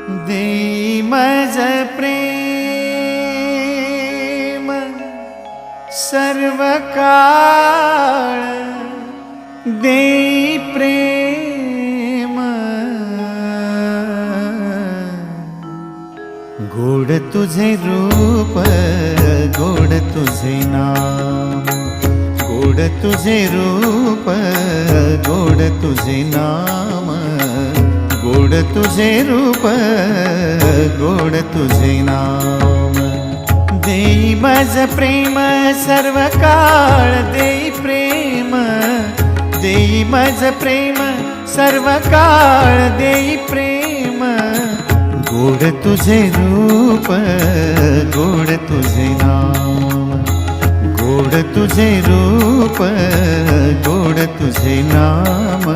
देई मज प्रेम सर्व काळ, देई प्रेम गोड तुझे रूप, गोड तुझे नाम, गोड तुझे रूप, गोड तुझे नाम, गोड तुझे रूप, गोड तुझे नाम। देई मज प्रेम सर्व काळ, देई प्रेम, देई मज प्रेम सर्व काळ, देई प्रेम गोड तुझे रूप, गोड तुझे नाम, गोड तुझे रूप, गोड तुझे नाम।